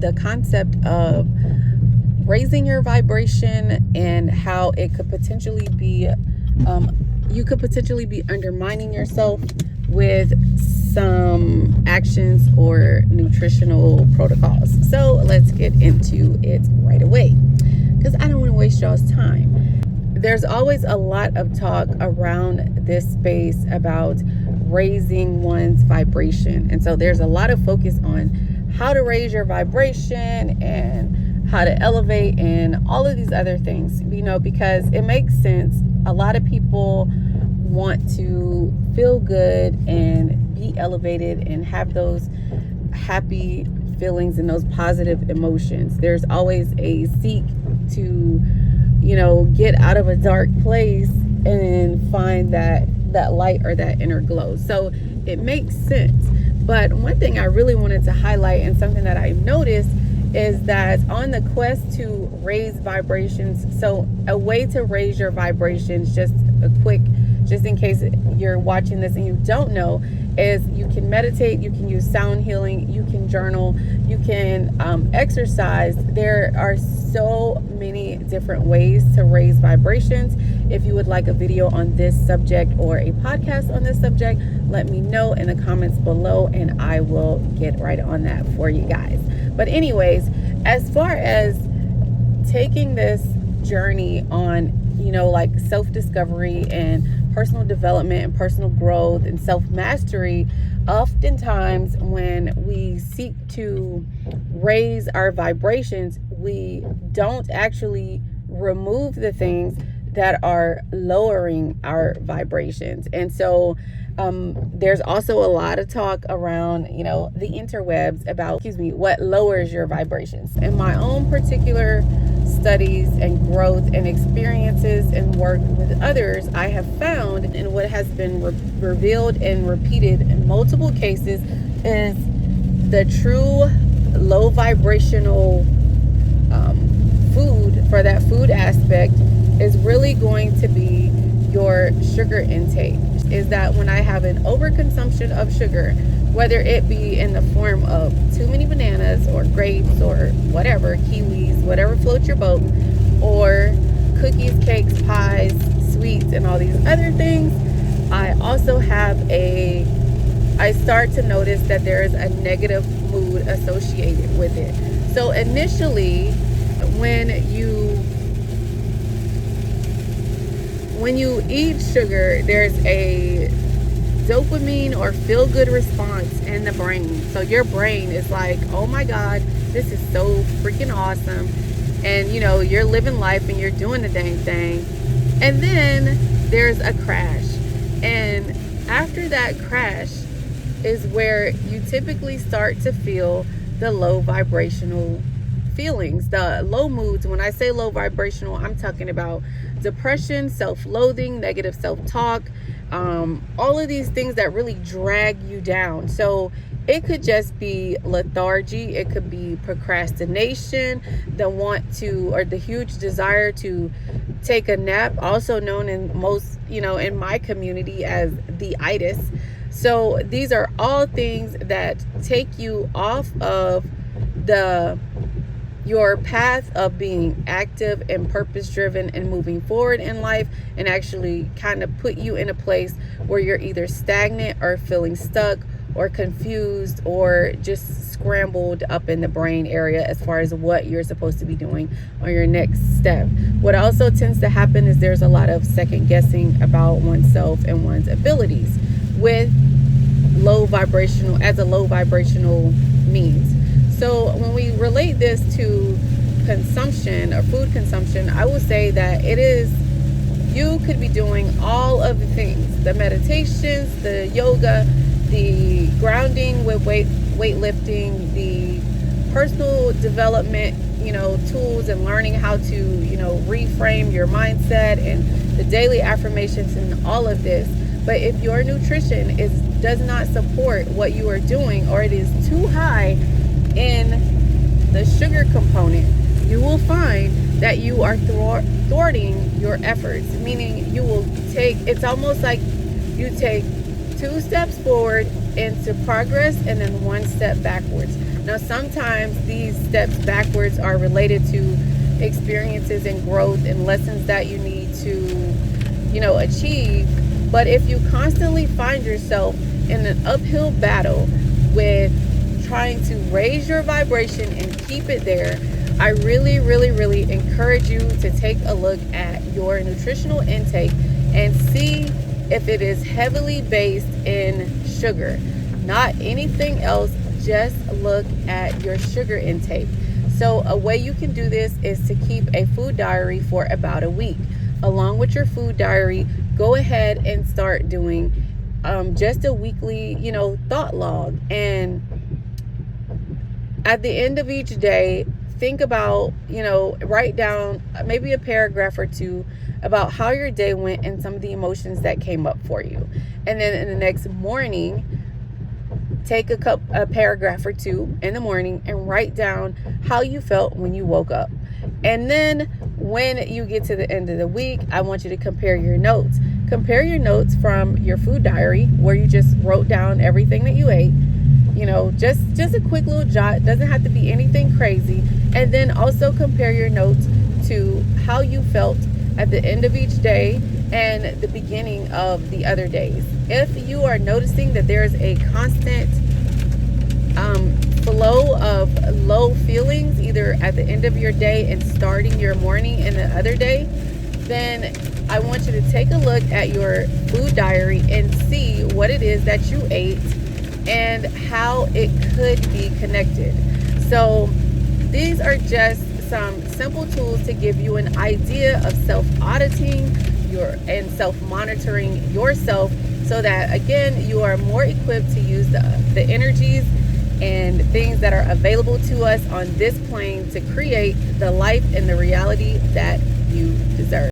the concept of raising your vibration and how it could potentially be, you could potentially be undermining yourself with some actions or nutritional protocols. So let's get into it right away, because I don't want to waste y'all's time. There's always a lot of talk around this space about raising one's vibration. And so there's a lot of focus on how to raise your vibration and how to elevate and all of these other things, because it makes sense. A lot of people want to feel good and be elevated and have those happy feelings and those positive emotions. There's always a seek to get out of a dark place and find that light or that inner glow. So it makes sense. But one thing I really wanted to highlight, and something that I noticed, is that on the quest to raise vibrations, so a way to raise your vibrations, just in case you're watching this and you don't know, is you can meditate, you can use sound healing, you can journal, you can exercise. There are so many different ways to raise vibrations. If you would like a video on this subject or a podcast on this subject, let me know in the comments below and I will get right on that for you guys. But anyways, as far as taking this journey on, like self-discovery and personal development and personal growth and self-mastery, oftentimes when we seek to raise our vibrations, we don't actually remove the things that are lowering our vibrations. And so there's also a lot of talk around, the interwebs about, what lowers your vibrations. In my own particular studies and growth and experiences and work with others, I have found, and what has been revealed and repeated in multiple cases, is the true low vibrational food for that food aspect is really going to be your sugar intake. Is that when I have an overconsumption of sugar, whether it be in the form of too many bananas or grapes or whatever, kiwis, whatever floats your boat, or cookies, cakes, pies, sweets, and all these other things, I start to notice that there is a negative mood associated with it. So initially, when you eat sugar, there's a dopamine or feel-good response in the brain. So your brain is like, oh my God, this is so freaking awesome. And you're living life and you're doing the dang thing. And then there's a crash. And after that crash is where you typically start to feel the low vibrational feelings, the low moods. When I say low vibrational, I'm talking about depression, self-loathing, negative self-talk, all of these things that really drag you down. So it could just be lethargy, it could be procrastination, the huge desire to take a nap, also known in my community as the itis. So these are all things that take you off of your path of being active and purpose-driven and moving forward in life, and actually kind of put you in a place where you're either stagnant or feeling stuck or confused or just scrambled up in the brain area as far as what you're supposed to be doing on your next step. What also tends to happen is there's a lot of second guessing about oneself and one's abilities with low vibrational means. So when we relate this to consumption or food consumption, I will say that you could be doing all of the things, the meditations, the yoga, the grounding with weightlifting, the personal development, tools, and learning how to, reframe your mindset, and the daily affirmations and all of this. But if your nutrition does not support what you are doing, or it is too high in the sugar component, you will find that you are thwarting your efforts. Meaning it's almost like you take 2 steps forward into progress and then one step backwards. Now, sometimes these steps backwards are related to experiences and growth and lessons that you need to, achieve. But if you constantly find yourself in an uphill battle with trying to raise your vibration and keep it there, I really, really, really encourage you to take a look at your nutritional intake and see if it is heavily based in sugar. Not anything else, just look at your sugar intake. So a way you can do this is to keep a food diary for about a week. Along with your food diary, go ahead and start doing just a weekly, thought log. And at the end of each day, think about, write down maybe a paragraph or two about how your day went and some of the emotions that came up for you. And then in the next morning, take a paragraph or two in the morning and write down how you felt when you woke up. And then when you get to the end of the week, I want you to compare your notes. Compare your notes from your food diary, where you just wrote down everything that you ate. Just a quick little jot. Doesn't have to be anything crazy. And then also compare your notes to how you felt at the end of each day and the beginning of the other days. If you are noticing that there's a constant flow of low feelings, either at the end of your day and starting your morning in the other day, then I want you to take a look at your food diary and see what it is that you ate and how it could be connected. So these are just some simple tools to give you an idea of self-auditing and self-monitoring yourself, so that again you are more equipped to use the energies and things that are available to us on this plane to create the life and the reality that you deserve.